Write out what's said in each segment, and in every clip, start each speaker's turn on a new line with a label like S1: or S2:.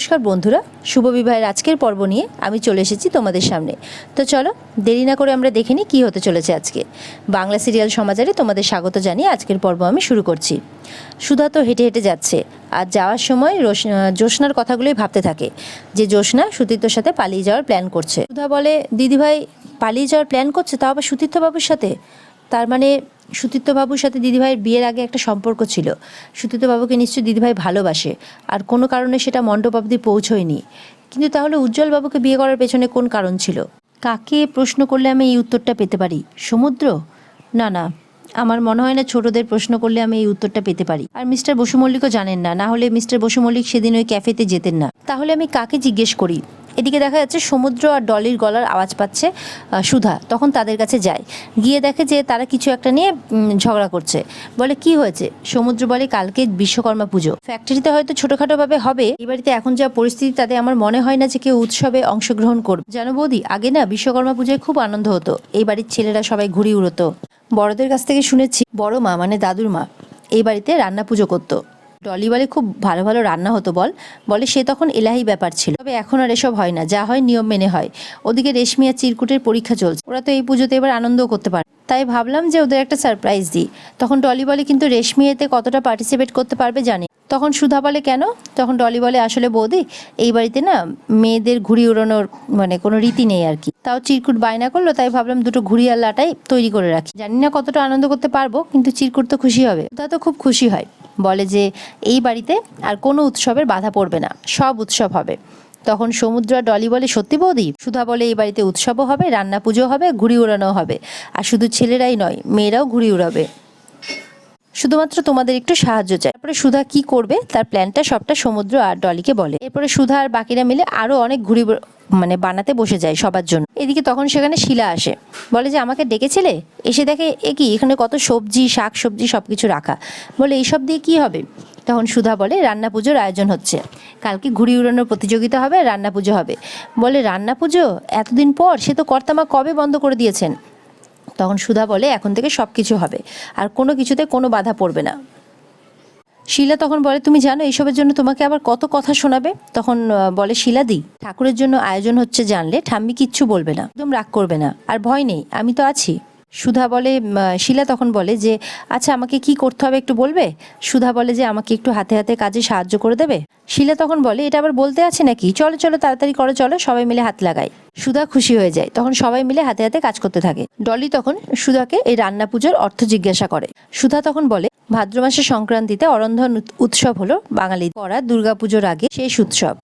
S1: নমস্কার বন্ধুরা, শুভ বিবাহের আজকের পর্ব নিয়ে আমি চলে এসেছি তোমাদের সামনে। তো চলো দেরি না করে আমরা দেখে নিই কী হতে চলেছে আজকে। বাংলা সিরিয়াল সমাচারে তোমাদের স্বাগত জানিয়ে আজকের পর্ব আমি শুরু করছি। সুধা তো হেঁটে হেঁটে যাচ্ছে, আর যাওয়ার সময় জ্যোৎস্নার কথাগুলোই ভাবতে থাকে যে জ্যোৎস্না সুতীর্থর সাথে পালিয়ে যাওয়ার প্ল্যান করছে। সুধা বলে, দিদিভাই পালিয়ে যাওয়ার প্ল্যান করছে, তাও আবার সুতীর্থবাবুর সাথে? তার মানে সুতীর্থবাবুর সাথে দিদিভাইয়ের বিয়ের আগে একটা সম্পর্ক ছিল। সুতীর্থবাবুকে নিশ্চয়ই দিদিভাই ভালোবাসে, আর কোনো কারণে সেটা মণ্ডপ অবধি পৌঁছয়নি। কিন্তু তাহলে উজ্জ্বলবাবুকে বিয়ে করার পেছনে কোন কারণ ছিল? কাকে প্রশ্ন করলে আমি এই উত্তরটা পেতে পারি? সমুদ্র? না না, আমার মনে হয় না ছোটদের প্রশ্ন করলে আমি এই উত্তরটা পেতে পারি। আর মিস্টার বসু মল্লিকও জানেন না, না হলে মিস্টার বসু মল্লিক সেদিন ওই ক্যাফেতে যেতেন না। তাহলে আমি কাকে জিজ্ঞেস করি? এদিকে দেখা যাচ্ছে সমুদ্র আর ডলির গলার আওয়াজ পাচ্ছে সুধা। তখন তাদের কাছে যায়, গিয়ে দেখে যে তারা কিছু একটা নিয়ে ঝগড়া করছে। বলে, কি হয়েছে? সমুদ্র বলে, কালকে বিশ্বকর্মা পুজো, ফ্যাক্টরিতে হয়তো ছোটোখাটোভাবে হবে, এই বাড়িতে এখন যা পরিস্থিতি তাতে আমার মনে হয় না যে কেউ উৎসবে অংশগ্রহণ করবে। জানো বৌদি, আগে না বিশ্বকর্মা পুজোয় খুব আনন্দ হতো, এই বাড়ির ছেলেরা সবাই ঘুড়ি উড়তো। বড়দের কাছ থেকে শুনেছি বড় মা মানে দাদুর মা এই বাড়িতে রান্না পুজো করতো। ডলি বলে, খুব ভালো ভালো রান্না হতো বলে সে তখন এলাহি ব্যাপার ছিল, তবে এখন আর এসব হয় না, যা হয় নিয়ম মেনে হয়। ওদিকে রেশমি আর চিরকুটের পরীক্ষা চলছে, ওরা তো এই পুজোতে এবার আনন্দও করতে পারে, তাই ভাবলাম যে ওদের একটা সারপ্রাইজ দিই। তখন ডলি বলে, কিন্তু রেশমি এতে কতটা পার্টিসিপেট করতে পারবে জানি। তখন সুধা বলে, কেন? তখন ডলি বলে, আসলে বৌদি এই বাড়িতে না মেয়েদের ঘুড়ি উড়ানোর মানে কোনো রীতি নেই আর কি, তাও চিরকুট বায়না করলো, তাই ভাবলাম দুটো ঘুড়ি আর লাটাই তৈরি করে রাখি। জানি না কতটা আনন্দ করতে পারবো, কিন্তু চিরকুট তো খুশি হবে। সুধা তো খুব খুশি হয়, বলে যে এই বাড়িতে আর কোনো উৎসবের বাধা পড়বে না, সব উৎসব হবে। তখন সমুদ্র আর ডলি বলে, সত্যি বৌদি? সুধা বলে, এই বাড়িতে উৎসবও হবে, রান্না পুজো হবে, ঘুড়ি উড়ানো হবে, আর শুধু ছেলেরাই নয় মেয়েরাও ঘুড়ি উড়াবে, শুধুমাত্র তোমাদের একটু সাহায্য চাই। তারপরে সুধা কি করবে তার প্ল্যানটা সবটা সমুদ্র আর ডলিকে বলে। এরপরে সুধা আর বাকিরা মিলে আরো অনেক ঘুড়ি মানে বানাতে বসে যায় সবার জন্য। এদিকে তখন সেখানে শিলা আসে, বলে যে আমাকে ডেকেছিলে? এসে দেখে এ কি, এখানে কত সবজি, শাক সবজি সবকিছু রাখা। বলে, এইসব দিয়ে কি হবে? তখন সুধা বলে, রান্না পুজোর আয়োজন হচ্ছে, কালকে ঘুড়ি উড়ানোর প্রতিযোগিতা হবে, রান্না পুজো হবে। বলে, রান্না পুজো এতদিন পর? সে তো কর্তামা কবে বন্ধ করে দিয়েছেন। তখন সুধা বলে, এখন থেকে সব কিছু হবে, আর কোনো কিছুতে কোনো বাধা পড়বে না। শিলা তখন বলে, তুমি জানো এইসবের জন্য তোমাকে আবার কত কথা শোনাবে। তখন বলে শিলা দি, ঠাকুরের জন্য আয়োজন হচ্ছে জানলে ঠাম্মি কিচ্ছু বলবে না, একদম রাগ করবে না, আর ভয় নেই, আমি তো আছি। সুধা বলে, শিলা তখন বলে যে আচ্ছা আমাকে কি করতে হবে একটু বলবে? সুধা বলে যে আমাকে একটু হাতে হাতে কাজে সাহায্য করে দেবে। শিলা তখন বলে, এটা আবার বলতে আছে নাকি, চলো চলো তাড়াতাড়ি করো, চলো সবাই মিলে হাত লাগাই। সুধা খুশি হয়ে যায়, তখন সবাই মিলে হাতে হাতে কাজ করতে থাকে। ডলি তখন সুধাকে এই রান্না পুজোর অর্থ জিজ্ঞাসা করে। সুধা তখন বলে, ভাদ্র মাসের সংক্রান্তিতে অরন্ধন উৎসব হলো বাঙালি করা দুর্গাপুজোর আগে শেষ উৎসব।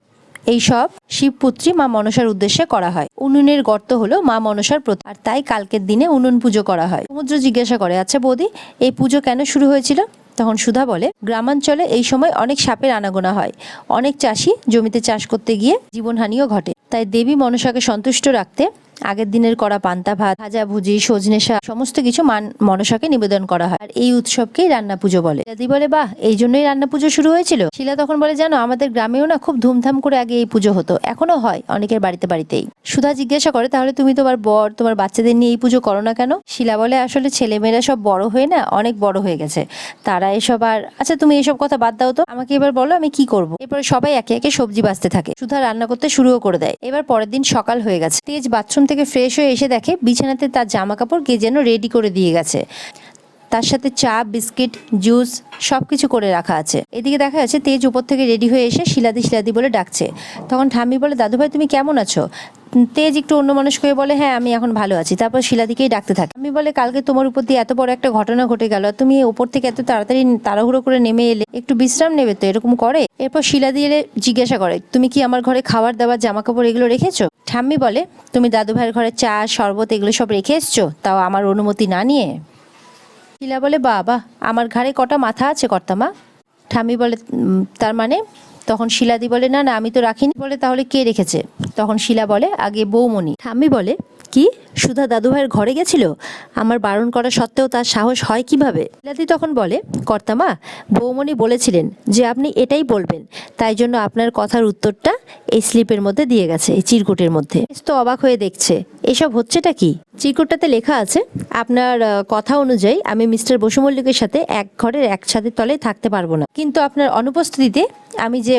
S1: এই সব শিবপুত্রী মা মনসার উদ্দেশ্যে করা হয়। উনুনের গর্ত হলো মা মনসার প্রতীক, আর তাই কালকের দিনে উনুন পুজো করা হয়। সমুদ্র জিজ্ঞাসা করে, আচ্ছা বৌদি এই পুজো কেন শুরু হয়েছিল? তখন সুধা বলে, গ্রামাঞ্চলে এই সময় অনেক সাপের আনাগোনা হয়, অনেক চাষি জমিতে চাষ করতে গিয়ে জীবনহানিও ঘটে, তাই দেবী মনসাকে সন্তুষ্ট রাখতে আগের দিনের করা পান্তা ভাত, ভাজা ভুজি, সজনে শাক সমস্ত কিছু মনসাকে নিবেদন করা হয়, আর এই উৎসবকেই রান্না পুজো বলে। দাদি বলে, বাহ, এই জন্যই রান্না পুজো শুরু হয়েছিল। শিলা তখন বলে, জানো আমাদের গ্রামেও না খুব ধুমধাম করে আগে এই পুজো হতো, এখনো হয় অনেকের বাড়িতে বাড়িতেই। সুধা জিজ্ঞাসা করে, তাহলে তুমি তোমার বর তোমার বাচ্চাদের নিয়ে এই পুজো করো না কেন? শিলা বলে, আসলে ছেলেমেয়েরা সব বড় হয়ে না অনেক বড় হয়ে গেছে, তারা এসব আর, আচ্ছা তুমি এসব কথা বাদ দাও তো, আমাকে এবার বলো আমি কি করব। এরপরে সবাই একে একে সবজি বাছতে থাকে, সুধা রান্না করতে শুরুও করে দেয়। এবার পরের দিন সকাল হয়ে গেছে, তেজ বাথরুম থেকে ফ্রেশ হয়ে এসে দেখে বিছানাতে তার জামা কাপড় কে যেন রেডি করে দিয়ে গেছে, তার সাথে চা, বিস্কিট, জুস সবকিছু করে রাখা আছে। এদিকে দেখা যাচ্ছে তেজ উপর থেকে রেডি হয়ে এসে শিলাদি শিলাদি বলে ডাকছে। তখন ঠাম্মি বলে, দাদু ভাই তুমি কেমন আছো? তেজ একটু অন্যমনস্ক হয়ে বলে, হ্যাঁ আমি এখন ভালো আছি। তারপর শিলাদিকেই ডাকতে থাকে। আমি বলে, কালকে তোমার উপর দিয়ে এত বড় একটা ঘটনা ঘটে গেল, তুমি ওপর থেকে এত তাড়াতাড়ি তাড়াহুড়ো করে নেমে এলে, একটু বিশ্রাম নেবে তো, এরকম করে? এরপর শিলাদি এলে জিজ্ঞাসা করে, তুমি কি আমার ঘরে খাবার দাবার জামা কাপড় এগুলো রেখেছো? ঠাম্মি বলে, তুমি দাদু ভাইয়ের ঘরে চা, শরবত এগুলো সব রেখে এসছো, তাও আমার অনুমতি না নিয়ে? শিলা বলে, বাবা আমার ঘাড়ে কটা মাথা আছে কর্তামা। ঠাম্মি বলে, তার মানে? তখন শিলাদি বলে, না না আমি তো রাখিনি। বলে, তাহলে কে রেখেছে? তখন শিলা বলে, আগে বৌমণি। ঠাম্মি বলে, কি সুধা দাদুভাইয়ের ঘরে গেছিল? আমার বারণ করা সত্ত্বেও তার সাহস হয় কিভাবে? শিলাদি তখন বলে, কর্তামা বৌমণি বলেছিলেন যে আপনি এটাই বলবেন, তাই জন্য আপনার কথার উত্তরটা এই স্লিপের মধ্যে দিয়ে গেছে, এই চিরকুটের মধ্যে। তো অবাক হয়ে দেখছে এসব হচ্ছেটা কি? চিরকুটটাতে লেখা আছে, আপনার কথা অনুযায়ী আমি মিস্টার বসু মল্লিকের সাথে এক ঘরের এক ছাদের তলায় থাকতে পারবো না, কিন্তু আপনার অনুপস্থিতিতে আমি যে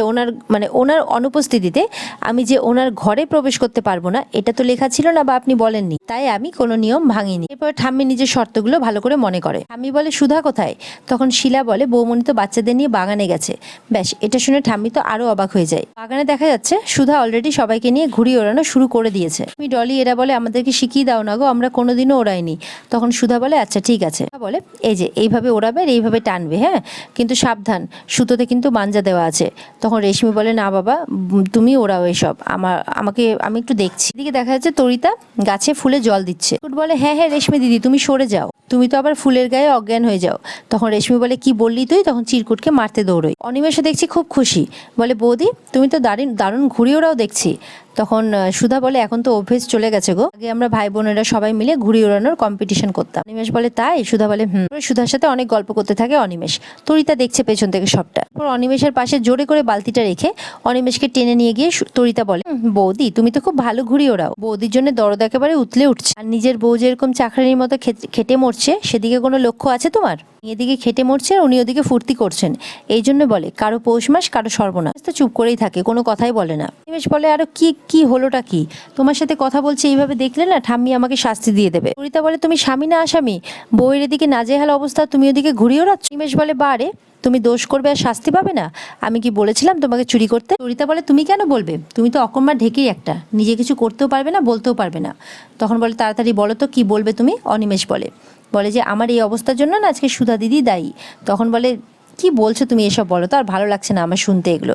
S1: ওনার অনুপস্থিতিতে আমি যে ওনার ঘরে প্রবেশ করতে পারবো না, এটা তো লেখা ছিল না বা আপনি বলেননি, তাই আমি কোনো নিয়ম ভাঙিনি। এরপর ঠাম্মি নিজের শর্তগুলো ভালো করে মনে করে। ঠাম্মি বলে, সুধা কোথায়? তখন শিলা বলে, বৌমনি তো বাচ্চাদের নিয়ে বাগানে গেছে। ব্যাস, এটা শুনে ঠাম্মি তো আরো অবাক হয়ে যায়। বাগানে দেখা যাচ্ছে সুধা অলরেডি সবাইকে নিয়ে ঘুড়ি ওড়ানো শুরু করে দিয়েছে। আমি ডলি, এরা বলে আমাদেরকে শিখিয়ে দাও না গো, আমরা কোনোদিনও ওড়াইনি। তখন সুধা বলে, আচ্ছা ঠিক আছে। বলে, এই যে এইভাবে ওড়াবে আর এইভাবে টানবে, হ্যাঁ, কিন্তু সাবধান, সুতোতে কিন্তু মাঞ্জা দেওয়া আছে। তখন রেশমি বলে, না বাবা, তুমি ওড়াও এসব, আমি একটু দেখছি। এদিকে দেখা যাচ্ছে তরিতা গাছে ফুলে জল দিচ্ছে। বলে, হ্যাঁ হ্যাঁ রেশমি দিদি, তুমি সরে যাও, তুমি তো আবার ফুলের গায়ে অজ্ঞান হয়ে যাও। তখন রেশমি বলে, কি বললি তুই? তখন চিরকুটকে মারতে দৌড়ই। অনিমেষও দেখছি খুব খুশি, বলে, বৌদি তুমি তো দারুণ ঘুড়ি ওড়াও দেখছি। তখন সুধা বলে, এখন তো অভ্যেস চলে গেছে গো, আগে আমরা ভাই বোনেরা সবাই মিলে ঘুড়ি ওড়ানোর কম্পিটিশন করতাম। অনিমেষ বলে, তাই? সুধা বলে, সুধার সাথে অনেক গল্প করতে থাকে অনিমেষ। তরিতা দেখছে পেছন থেকে সবটা। অনিমেষের পাশে জোরে করে বালতিটা রেখে অনিমেষকে টেনে নিয়ে গিয়ে তরিতা বলে, বৌদি তুমি তো খুব ভালো ঘুড়ি ওড়াও। বৌদির জন্য দরদ একেবারে উতলে উঠছে। আর নিজের বউ যেরকম চাকরানির মতো খেটে মরছে, সেদিকে কোনো লক্ষ্য আছে তোমার? এদিকে খেটে মরছে আর উনি ওদিকে ফুর্তি করছেন। এই জন্য বলে, কারো পৌষ মাস কারো সর্বনাশ। তো চুপ করেই থাকে, কোনো কথাই বলে না। অনিমেষ বলে, আরো কি হলোটা কি? তোমার সাথে কথা বলছে, এইভাবে দেখলে না ঠাম্মি আমাকে শাস্তি দিয়ে দেবে। তরিতা বলে, তুমি স্বামী না আসামি? বউয়ের এদিকে নাজেহাল অবস্থা, তুমি ওদিকে ঘুরিয়ে ওড়াচ্ছ। অনিমেষ বলে, বারে, তুমি দোষ করবে আর শাস্তি পাবে না? আমি কি বলেছিলাম তোমাকে চুরি করতে? তরিতা বলে, তুমি কেন বলবে? তুমি তো অকম্মা ঢেকির একটা, নিজে কিছু করতেও পারবে না, বলতেও পারবে না। তখন বলে, তাড়াতাড়ি বলো তো কি বলবে তুমি? অনিমেষ বলে যে আমার এই অবস্থার জন্য না আজকে সুধা দিদি দায়ী। তখন বলে, কি বলছো তুমি এসব? বলো তো, আর ভালো লাগছে না আমার শুনতে এগুলো।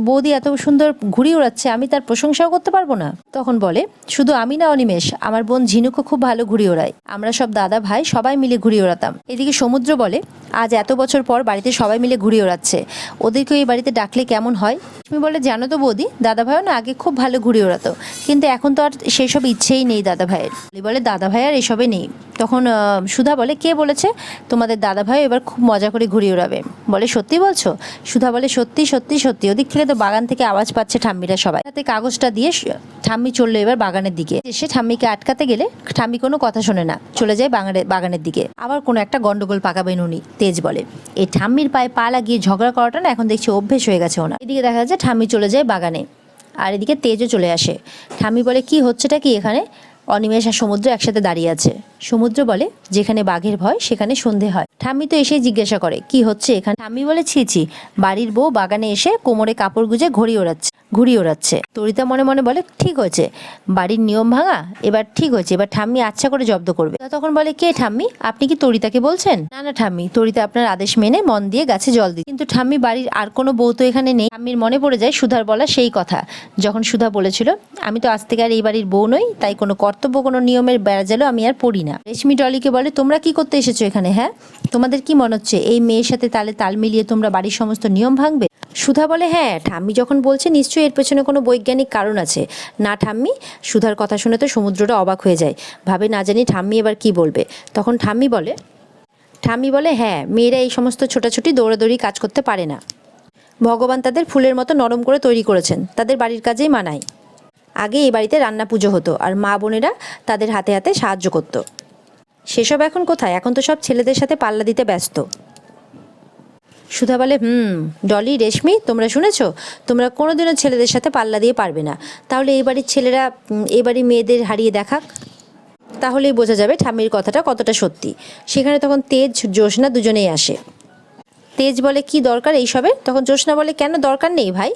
S1: বৌদি এত সুন্দর ঘুড়ি ওড়াচ্ছে, আমি তার প্রশংসাও করতে পারবো না? তখন বলে, শুধু আমি না অনিমেষ, আমার বোন ঝিনুকও খুব ভালো ঘুড়ি ওড়ায়, আমরা সব দাদা ভাই সবাই মিলে ঘুড়ি ওড়াতাম। এদিকে সমুদ্র বলে, আজ এত বছর পর বাড়িতে সবাই মিলে ঘুড়ি ওড়াচ্ছে, ওদেরকেও এই বাড়িতে ডাকলে কেমন হয়? তুমি বলে, জানো তো বৌদি, দাদা ভাইও না আগে খুব ভালো ঘুড়ি ওড়াতো, কিন্তু এখন তো আর সেই সব ইচ্ছেই নেই দাদা ভাইয়ের। বলে, দাদা ভাই আর এসবে নেই। তখন সুধা বলে, কে বলেছে তোমাদের দাদা ভাই এবার খুব মজা করে ঘুড়ি ওড়াবে? বলে, সত্যি বলছো? সুধা বলে, সত্যি সত্যি সত্যি। ওদিক থেকে তো বাগান থেকে আওয়াজ পাচ্ছে ঠাম্মিরা সবাই। তাতে কাগজটা দিয়ে ঠাম্মি চললো এবার বাগানের দিকে। এসে ঠাম্মিকে আটকাতে গেলে ঠাম্মি কোনো কথা শোনে না, চলে যায় বাগানের দিকে। আবার কোনো একটা গন্ডগোল পাকাবেন উনি। তেজ বলে, এই ঠাম্মির পায়ে পা লাগিয়ে ঝগড়া করাটা না এখন দেখছি অভ্যেস হয়ে গেছে ওনার। এদিকে দেখা যাচ্ছে ঠাম্মি চলে যায় বাগানে, আর এদিকে তেজও চলে আসে। ঠাম্মি বলে, কি হচ্ছেটা কি এখানে? অনিমেষ আর সমুদ্র একসাথে দাঁড়িয়ে আছে। সমুদ্র বলে, যেখানে বাঘের ভয় সেখানে সন্ধে হয়। ঠাম্মি তো এসে জিজ্ঞাসা করে, কি হচ্ছে এখানে? ঠাম্মি বলে, ছি, বাড়ির বউ বাগানে এসে কোমরে কাপড় গুজে ঘুড়ি ওড়াচ্ছে। তরিতা মনে মনে বলে, ঠিক হয়েছে, বাড়ির নিয়ম ভাঙা এবার ঠিক হয়েছে, এবার ঠাম্মি আচ্ছা করে জব্দ করবে। তখন বলে, কে ঠাম্মি? আপনি কি তরিতাকে বলছেন? না ঠাম্মি, তরিতা আপনার আদেশ মেনে মন দিয়ে গাছে জল দিই। কিন্তু ঠাম্মি, বাড়ির আর কোনো বউ তো এখানে নেই। ঠাম্মির মনে পড়ে যায় সুধার বলা সেই কথা, যখন সুধা বলেছিল, আমি তো আজ থেকে আর এই বাড়ির বউ নই, তাই কোনো কর্তব্য কোনো নিয়মের বেড়াজালও আমি আর পড়ি না। রেশমি ডলিকে বলে, তোমরা কি করতে এসেছো এখানে? হ্যাঁ, তোমাদের কি মনে হচ্ছে এই মেয়ের সাথে তাল মিলিয়ে তোমরা বাড়ির সমস্ত নিয়ম ভাঙবে? সুধা বলে, হ্যাঁ, ঠাম্মি যখন বলছে নিশ্চয়ই এর পেছনে কোনো বৈজ্ঞানিক কারণ আছে। না ঠাম্মি? সুধার কথা শুনে তো সমুদ্রটা অবাক হয়ে যায়, ভাবে না জানি ঠাম্মি এবার কি বলবে। তখন ঠাম্মি বলে, হ্যাঁ, মেয়েরা এই সমস্ত ছোটাছুটি দৌড়াদৌড়ি কাজ করতে পারে না। ভগবান তাদের ফুলের মতো নরম করে তৈরি করেছেন, তাদের বাড়ির কাজেই মানায়। আগে এই বাড়িতে রান্না পুজো হতো আর মা বোনেরা তাদের হাতে হাতে সাহায্য করত, সেসব এখন কোথায়? এখন তো সব ছেলেদের সাথে পাল্লা দিতে ব্যস্ত। সুধা বলে, ডলি, রেশমি, তোমরা শুনেছো? তোমরা কোনোদিনও ছেলেদের সাথে পাল্লা দিয়ে পারবে না। তাহলে এই বাড়ির ছেলেরা এই বাড়ির মেয়েদের হারিয়ে দেখাক, তাহলেই বোঝা যাবে ঠাম্মির কথাটা কতটা সত্যি। সেখানে তখন তেজ, জ্যোৎস্না দুজনেই আসে। তেজ বলে, কি দরকার এইসবের? তখন জ্যোৎস্না বলে, কেন দরকার নেই ভাই,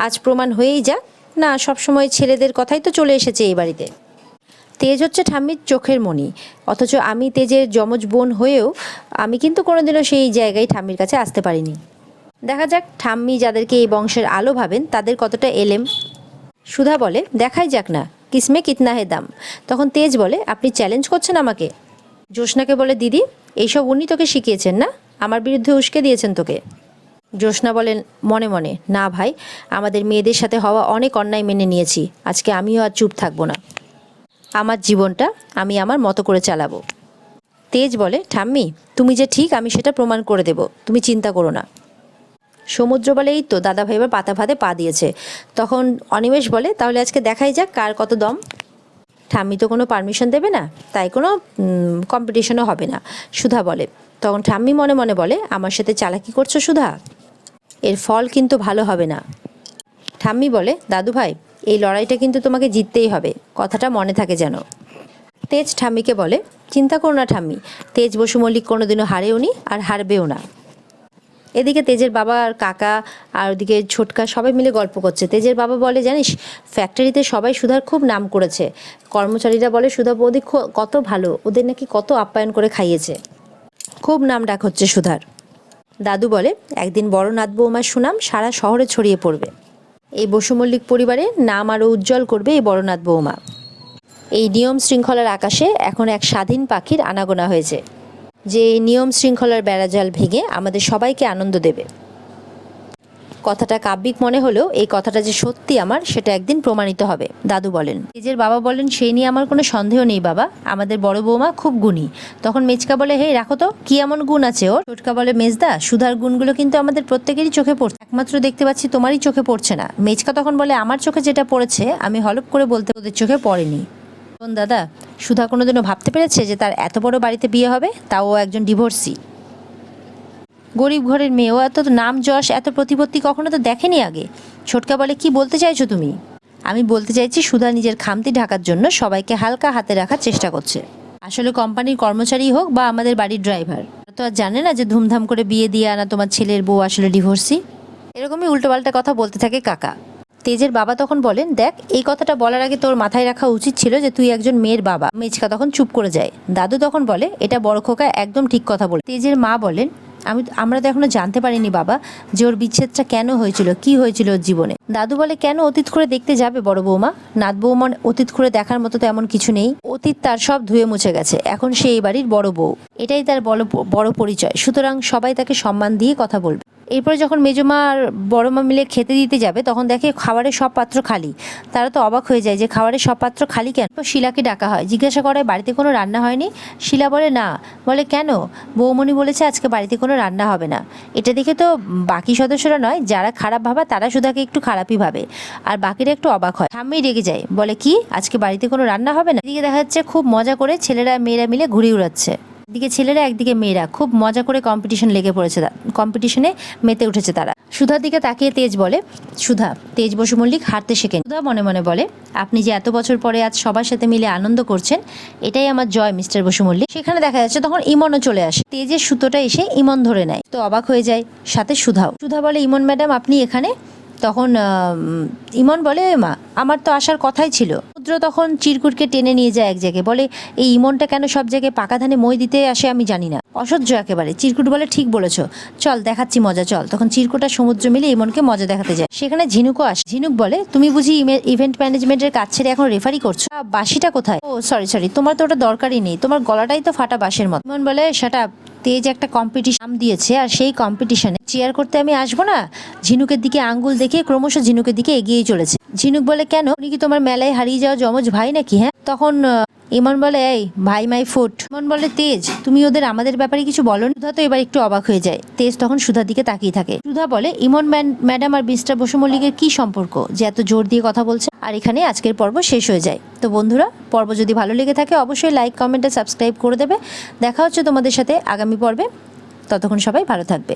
S1: আজ প্রমাণ হয়েই যাক না, সবসময় ছেলেদের কথাই তো চলে এসেছে এই বাড়িতে। তেজ হচ্ছে ঠাম্মির চোখের মণি, অথচ আমি তেজের যমজ বোন হয়েও আমি কিন্তু কোনোদিনও সেই জায়গায় ঠাম্মির কাছে আসতে পারিনি। দেখা যাক ঠাম্মি যাদেরকে এই বংশের আলো ভাবেন তাদের কতটা এলেম। সুধা বলে, দেখাই যাক না, কিসমে কিতনা হে দাম। তখন তেজ বলে, আপনি চ্যালেঞ্জ করছেন আমাকে? জ্যোৎস্নাকে বলে, দিদি, এইসব উনি তোকে শিখিয়েছেন না, আমার বিরুদ্ধে উস্কে দিয়েছেন তোকে। জ্যোৎস্না বলেন মনে মনে, না ভাই, আমাদের মেয়েদের সাথে হওয়া অনেক অন্যায় মেনে নিয়েছি, আজকে আমিও আর চুপ থাকবো না, আমার জীবনটা আমি আমার মতো করে চালাবো। তেজ বলে, ঠাম্মি, তুমি যে ঠিক আমি সেটা প্রমাণ করে দেব, তুমি চিন্তা করো না। সমুদ্র বলে, এই তো দাদা ভাই এবার পাতা ভাতে পা দিয়েছে। তখন অনিমেষ বলে, তাহলে আজকে দেখাই যাক কার কত দম। ঠাম্মি তো কোনো পারমিশন দেবে না, তাই কোনো কম্পিটিশনও হবে না, সুধা বলে। তখন ঠাম্মি মনে মনে বলে, আমার সাথে চালাকি করছো সুধা, এর ফল কিন্তু ভালো হবে না। ঠাম্মি বলে, দাদু ভাই এই লড়াইটা কিন্তু তোমাকে জিততেই হবে, কথাটা মনে থাকে যেন। তেজ ঠাম্মিকে বলে, চিন্তা করো না ঠাম্মি, তেজ বসু মল্লিক কোনোদিনও হারেও নি আর হারবেও না। এদিকে তেজের বাবা আর কাকা আর ওদিকে ছোটকা সবাই মিলে গল্প করছে। তেজের বাবা বলে, জানিস ফ্যাক্টরিতে সবাই সুধার খুব নাম করেছে, কর্মচারীরা বলে সুধা বৌদি কত ভালো, ওদের নাকি কত আপ্যায়ন করে খাইয়েছে, খুব নাম ডাক হচ্ছে সুধার। দাদু বলে, একদিন বড় নাথ বৌমার সুনাম সারা শহরে ছড়িয়ে পড়বে, এই বসু মল্লিক পরিবারের নাম আরও উজ্জ্বল করবে এই বড়নাথ বৌমা। এই নিয়ম শৃঙ্খলার আকাশে এখন এক স্বাধীন পাখির আনাগোনা হয়েছে, যে এই নিয়ম শৃঙ্খলার বেড়াজাল ভেঙে আমাদের সবাইকে আনন্দ দেবে। কথাটা কাব্যিক মনে হলেও এই কথাটা যে সত্যি আমার, সেটা একদিন প্রমাণিত হবে, দাদু বলেন। তেজের বাবা বলেন, সেই নিয়ে আমার কোনো সন্দেহ নেই বাবা, আমাদের বড় বৌমা খুব গুণী। তখন মেজকা বলে, হে রাখো তো, কি এমন গুণ আছে ওর? ছোটকা বলে, মেজদা সুধার গুণগুলো কিন্তু আমাদের প্রত্যেকেরই চোখে পড়ছে, একমাত্র দেখতে পাচ্ছি তোমারই চোখে পড়ছে না। মেজকা তখন বলে, আমার চোখে যেটা পড়েছে আমি হলপ করে বলতে ওদের চোখে পড়েনি। দাদা, সুধা কোনোদিনও ভাবতে পেরেছে যে তার এত বড় বাড়িতে বিয়ে হবে, তাও একজন ডিভোর্সি, গরিব ঘরের মেয়েও এত নাম যশ এত প্রতিপত্তি কখনো তো দেখেনি আগে। ছোটকা বলে, কি বলতে চাইছো তুমি? আমি বলতে চাইছি সুধা নিজের খামতি ঢাকার জন্য সবাইকে হালকা হাতে রাখার চেষ্টা করছে। আসলে কোম্পানির কর্মচারী হোক বা আমাদের বাড়ির ড্রাইভার, তো আর জানে না যে ধুমধাম করে বিয়ে দিয়ে আনা তোমার ছেলের বউ আসলে ডিভোর্সি। এরকমই উল্টোপাল্টা কথা বলতে থাকে কাকা। তেজের বাবা তখন বলেন, দেখ এই কথাটা বলার আগে তোর মাথায় রাখা উচিত ছিল যে তুই একজন মেয়ের বাবা। মেজকা তখন চুপ করে যায়। দাদু তখন বলে, এটা বড় খোকা একদম ঠিক কথা বলে। তেজের মা বলেন, আমরা তো এখনো জানতে পারিনি বাবা যে ওর বিচ্ছেদটা কেন হয়েছিল, কি হয়েছিল ওর জীবনে। দাদু বলে, কেন অতীত করে দেখতে যাবে বড় বৌমা? নাথ বৌমা অতীত করে দেখার মতো তো এমন কিছু নেই, অতীত তার সব ধুয়ে মুছে গেছে, এখন সে এই বাড়ির বড় বউ, এটাই তার বড় পরিচয়, সুতরাং সবাই তাকে সম্মান দিয়ে কথা বলবে। এরপরে যখন মেজমা আর বড় মা মিলে খেতে দিতে যাবে, তখন দেখে খাবারের সব পাত্র খালি। তারা তো অবাক হয়ে যায় যে খাবারের সব পাত্র খালি কেন। শিলাকে ডাকা হয়, জিজ্ঞাসা করে বাড়িতে কোনো রান্না হয়নি? শিলা বলে, না। বলে, কেন? বৌমণি বলেছে আজকে বাড়িতে কোনো রান্না হবে না। এটা দেখে তো বাকি সদস্যরা নয়, যারা খারাপ ভাবে তারা সুধাকে একটু খারাপই ভাবে, আর বাকিরা একটু অবাক হয়। ঠাম্মি রেগে যায়, বলে, কি আজকে বাড়িতে কোনো রান্না হবে না? এদিকে দেখা যাচ্ছে খুব মজা করে ছেলেরা মেয়েরা মিলে ঘুরে উড়াচ্ছে, একদিকে ছেলেরা একদিকে মেয়েরা খুব মজা করে কম্পিটিশন লেগে পড়েছে, কম্পিটিশনে মেতে উঠেছে তারা। সুধার দিকে তাকিয়ে তেজ বলে, সুধা, তেজ বসু মল্লিক হারতে শেখেন। সুধা মনে মনে বলে, আপনি যে এত বছর পরে আজ সবার সাথে মিলে আনন্দ করছেন, এটাই আমার জয় মিস্টার বসু মল্লিক। সেখানে দেখা যাচ্ছে তখন ইমনও চলে আসে। তেজের সুতোটা এসে ইমন ধরে নেয়, তো অবাক হয়ে যায়, সাথে সুধাও। সুধা বলে, ইমন ম্যাডাম আপনি এখানে? তখন ইমন বলে, মা আমার তো আসার কথাই ছিল। রুদ্র তখন চিরকুটকে টেনে নিয়ে যায় এক জায়গায়, বলে, এই ইমনটা কেন সব জায়গায় পাকা ধানে মই দিতে আসে আমি জানি না, অসহ্য একেবারে। চিরকুট বলে, ঠিক বলেছ, চল দেখাচ্ছি মজা, চল। তখন চিরকুট আর সমুদ্র মিলে ইমনকে মজা দেখাতে যায়। সেখানে ঝিনুকও আসে। ঝিনুক বলে, তুমি বুঝি ইভেন্ট ম্যানেজমেন্টের কাজ ছেড়ে এখন রেফারি করছো? বাসিটা কোথায়? ও সরি, তোমার তো ওটা দরকারই নেই, তোমার গলাটাই তো ফাটা বাঁশের মতো। ইমন বলে, শাট আপ, তেজ একটা কম্পিটিশন দিয়েছে আর সেই কম্পিটিশনে চেয়ার করতে আমি আসবো না? ঝিনুকের দিকে আঙ্গুল দেখে ক্রমশ ঝিনুকের দিকে এগিয়েই চলেছে। ঝিনুক বলে, কেন, উনি কি তোমার মেলায় হারিয়ে যাওয়া যমজ ভাই নাকি? হ্যাঁ। তখন ইমন বলে, এই ভাই মাই ফুট। ইমন বলে, তেজ তুমি ওদের আমাদের ব্যাপারে কিছু বলো? সুধা তো এবার একটু অবাক হয়ে যায়। তেজ তখন সুধার দিকে তাকিয়ে থাকে। সুধা বলে, ইমন ম্যাডাম আর মিস্টার বসু মল্লিকের কি সম্পর্ক যে এত জোর দিয়ে কথা বলছে? আর এখানে আজকের পর্ব শেষ হয়ে যায়। তো বন্ধুরা, পর্ব যদি ভালো লেগে থাকে অবশ্যই লাইক কমেন্ট আর সাবস্ক্রাইব করে দেবে। দেখা হচ্ছে তোমাদের সাথে আগামী পর্বে, ততক্ষণ সবাই ভালো থাকবে।